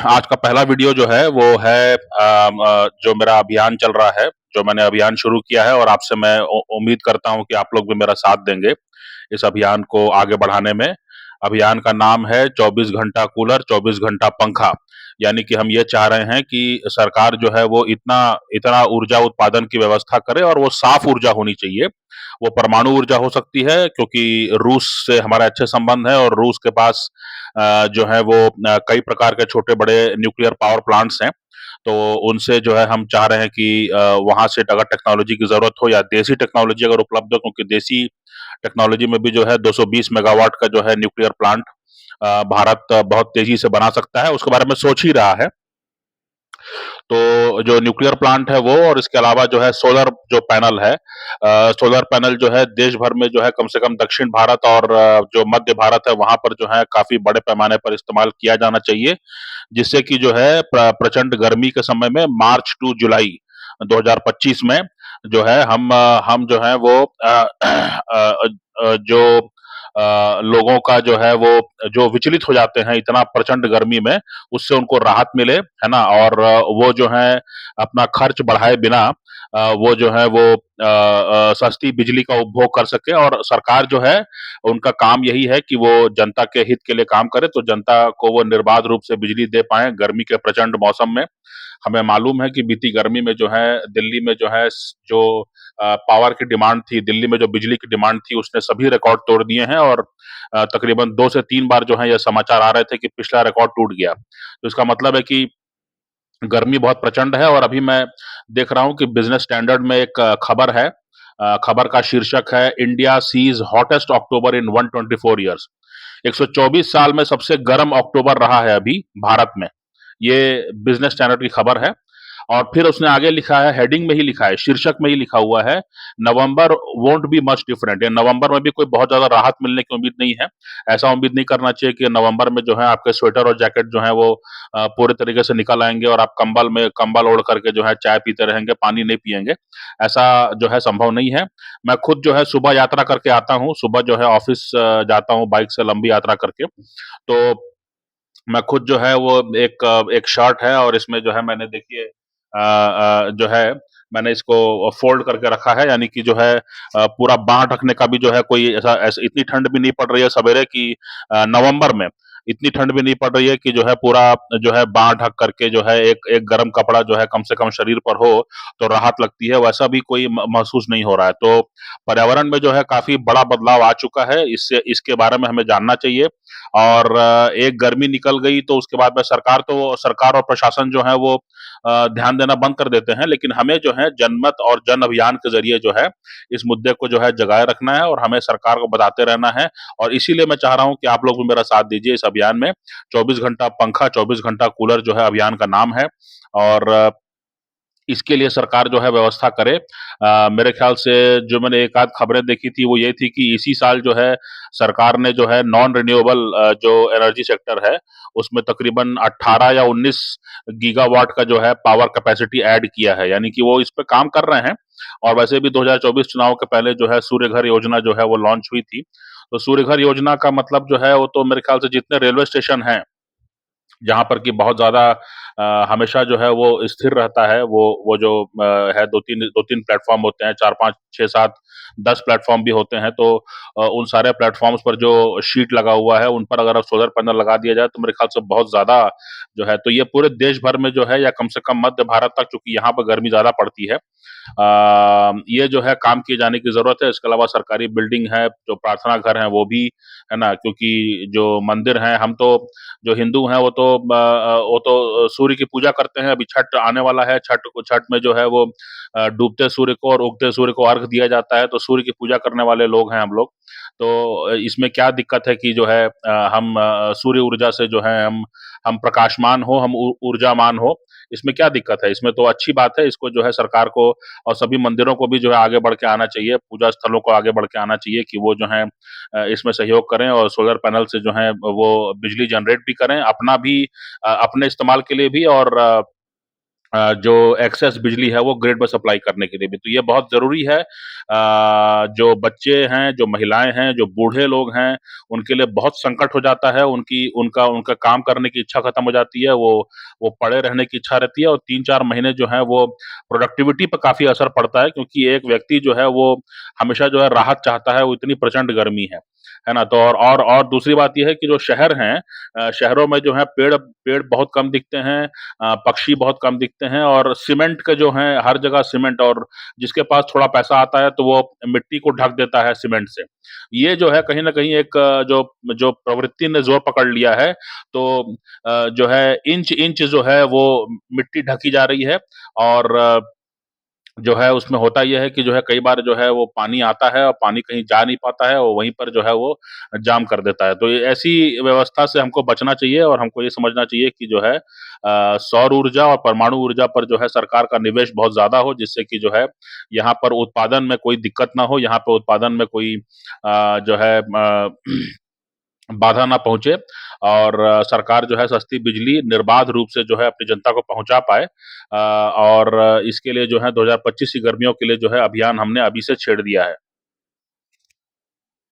आज का पहला वीडियो जो है वो है जो मेरा अभियान चल रहा है, जो मैंने अभियान शुरू किया है और आपसे मैं उम्मीद करता हूँ कि आप लोग भी मेरा साथ देंगे इस अभियान को आगे बढ़ाने में। अभियान का नाम है 24 घंटा कूलर 24 घंटा पंखा। यानी कि हम ये चाह रहे हैं कि सरकार जो है वो इतना इतना ऊर्जा उत्पादन की व्यवस्था करे और वो साफ ऊर्जा होनी चाहिए। वो परमाणु ऊर्जा हो सकती है क्योंकि रूस से हमारे अच्छे संबंध है और रूस के पास जो है वो कई प्रकार के छोटे बड़े न्यूक्लियर पावर प्लांट्स हैं। तो उनसे जो है हम चाह रहे हैं कि वहां से अगर टेक्नोलॉजी की जरूरत हो या देसी टेक्नोलॉजी अगर उपलब्ध हो, क्योंकि देसी टेक्नोलॉजी में भी जो है 220 मेगावाट का जो है न्यूक्लियर प्लांट भारत बहुत तेजी से बना सकता है, उसके बारे में सोच ही रहा है। तो जो न्यूक्लियर प्लांट है वो, और इसके अलावा जो है सोलर जो पैनल है, सोलर पैनल जो है देश भर में जो है कम से कम दक्षिण भारत और जो मध्य भारत है वहां पर जो है काफी बड़े पैमाने पर इस्तेमाल किया जाना चाहिए, जिससे कि जो है प्रचंड गर्मी के समय में मार्च टू जुलाई 2025 में जो है हम जो है वो जो लोगों का जो है वो जो विचलित हो जाते हैं इतना प्रचंड गर्मी में, उससे उनको राहत मिले, है ना? और वो जो है अपना खर्च बढ़ाए बिना वो जो है वो सस्ती बिजली का उपभोग कर सके। और सरकार जो है उनका काम यही है कि वो जनता के हित के लिए काम करे, तो जनता को वो निर्बाध रूप से बिजली दे पाए गर्मी के प्रचंड मौसम में। हमें मालूम है कि बीती गर्मी में जो है दिल्ली में जो है जो पावर की डिमांड थी, दिल्ली में जो बिजली की डिमांड थी उसने सभी रिकॉर्ड तोड़ दिए हैं और तकरीबन 2 से 3 बार जो है ये समाचार आ रहे थे कि पिछला रिकॉर्ड टूट गया। तो इसका मतलब है कि गर्मी बहुत प्रचंड है। और अभी मैं देख रहा हूँ कि बिज़नेस स्टैंडर्ड में एक खबर है। खबर का शीर्षक है इंडिया सीज़ हॉटेस्ट अक्टूबर इन 124 ईयर्स। 124 साल में सबसे गर्म अक्टूबर रहा है अभी भारत में। ये बिज़नेस स्टैंडर्ड की खबर है। और फिर उसने आगे लिखा है, हेडिंग में ही लिखा है, शीर्षक में ही लिखा हुआ है, नवंबर वोंट बी मच डिफरेंट। या नवंबर में भी कोई बहुत ज्यादा राहत मिलने की उम्मीद नहीं है। ऐसा उम्मीद नहीं करना चाहिए कि नवंबर में जो है आपके स्वेटर और जैकेट जो है वो पूरे तरीके से निकल आएंगे और आप कंबल ओढ़ करके जो है चाय पीते रहेंगे, पानी नहीं पिएंगे। ऐसा जो है संभव नहीं है। मैं खुद जो है सुबह यात्रा करके आता हूँ, सुबह जो है ऑफिस जाता हूँ बाइक से लंबी यात्रा करके। तो मैं खुद जो है वो एक शर्ट है और इसमें जो है मैंने देखिए जो है मैंने इसको फोल्ड करके रखा है, यानी कि जो है पूरा बांह ढकने का भी जो है कोई ऐसा इतनी ठंड भी नहीं पड़ रही है सवेरे की, नवंबर में इतनी ठंड भी नहीं पड़ रही है कि जो है पूरा जो है बांह ढक करके जो है एक एक गर्म कपड़ा जो है कम से कम शरीर पर हो तो राहत लगती है, वैसा भी कोई महसूस नहीं हो रहा है। तो पर्यावरण में जो है काफी बड़ा बदलाव आ चुका है, इससे इसके बारे में हमें जानना चाहिए। और एक गर्मी निकल गई तो उसके बाद में सरकार और प्रशासन जो है वो ध्यान देना बंद कर देते हैं, लेकिन हमें जो है जनमत और जन अभियान के जरिए जो है इस मुद्दे को जो है जगाए रखना है और हमें सरकार को बताते रहना है। और इसीलिए मैं चाह रहा हूं कि आप लोग भी मेरा साथ दीजिए इस अभियान में। 24 घंटा पंखा 24 घंटा कूलर जो है अभियान का नाम है। और इसके लिए सरकार जो है व्यवस्था करे। मेरे ख्याल से जो मैंने एक आध खबरें देखी थी वो ये थी कि इसी साल जो है सरकार ने जो है नॉन रिन्यूएबल जो एनर्जी सेक्टर है उसमें तकरीबन 18 या 19 गीगावाट का जो है पावर कैपेसिटी ऐड किया है, यानी कि वो इस पे काम कर रहे हैं। और वैसे भी 2024 चुनाव के पहले जो है सूर्य घर योजना जो है वो लॉन्च हुई थी। तो सूर्य घर योजना का मतलब जो है वो तो मेरे ख्याल से जितने रेलवे स्टेशन हैं जहाँ पर कि बहुत ज़्यादा हमेशा जो है वो स्थिर रहता है, वो जो है 2-3 प्लेटफ़ॉर्म होते हैं, 4-5, 6-7, 10 प्लेटफ़ॉर्म भी होते हैं। तो उन सारे प्लेटफ़ॉर्म्स पर जो शीट लगा हुआ है, उन पर अगर आप सोलर पैनल लगा दिया जाए, तो मेरे ख़्याल से बहुत ज़्यादा जो है, तो ये पूरे देश भर में जो है या कम से कम मध्य भारत तक, चूँकि यहाँ पर गर्मी ज़्यादा पड़ती है, ये जो है काम किए जाने की ज़रूरत है। इसके अलावा सरकारी बिल्डिंग है, जो प्रार्थना घर हैं, वो भी, है ना? क्योंकि जो मंदिर हैं, हम तो जो हिंदू हैं वो तो सूर्य की पूजा करते हैं। अभी छठ आने वाला है, छठ में जो है वो डूबते सूर्य को और उगते सूर्य को अर्घ दिया जाता है, तो सूर्य की पूजा करने वाले लोग हैं हम लोग। तो इसमें क्या दिक्कत है कि जो है हम सूर्य ऊर्जा से जो है हम प्रकाशमान हो, हम ऊ ऊर्जामान हो, इसमें क्या दिक्कत है? इसमें तो अच्छी बात है। इसको जो है सरकार को और सभी मंदिरों को भी जो है आगे बढ़ के आना चाहिए, पूजा स्थलों को आगे बढ़ के आना चाहिए कि वो जो है इसमें सहयोग करें और सोलर पैनल से जो है वो बिजली जनरेट भी करें, अपना भी अपने इस्तेमाल के लिए भी, और जो एक्सेस बिजली है वो ग्रिड में सप्लाई करने के लिए भी। तो ये बहुत ज़रूरी है। जो बच्चे हैं, जो महिलाएँ हैं, जो बूढ़े लोग हैं, उनके लिए बहुत संकट हो जाता है, उनकी उनका उनका काम करने की इच्छा खत्म हो जाती है, वो पड़े रहने की इच्छा रहती है और 3-4 महीने जो हैं वो प्रोडक्टिविटी पे काफ़ी असर पड़ता है क्योंकि एक व्यक्ति जो है वो हमेशा जो है राहत चाहता है, वो इतनी प्रचंड गर्मी है ना? तो और दूसरी बात ये है कि जो शहर हैं शहरों में जो है पेड़ पेड़ बहुत कम दिखते हैं पक्षी बहुत कम दिखते हैं और सीमेंट का जो है हर जगह सीमेंट और जिसके पास थोड़ा पैसा आता है तो वो मिट्टी को ढक देता है सीमेंट से। ये जो है कहीं न कहीं एक जो जो प्रवृत्ति ने ज़ोर पकड़ लिया है, तो जो है इंच-इंच जो है वो मिट्टी ढकी जा रही है और जो है उसमें होता ये है कि जो है कई बार जो है वो पानी आता है और पानी कहीं जा नहीं पाता है और वहीं पर जो है वो जाम कर देता है। तो ये ऐसी व्यवस्था से हमको बचना चाहिए और हमको ये समझना चाहिए कि जो है सौर ऊर्जा और परमाणु ऊर्जा पर जो है सरकार का निवेश बहुत ज़्यादा हो जिससे कि जो है यहाँ पर उत्पादन में कोई दिक्कत ना हो, यहाँ पे उत्पादन में कोई जो है बाधा ना पहुँचे और सरकार जो है सस्ती बिजली निर्बाध रूप से जो है अपनी जनता को पहुँचा पाए और इसके लिए जो है 2025 की गर्मियों के लिए जो है अभियान हमने अभी से छेड़ दिया है।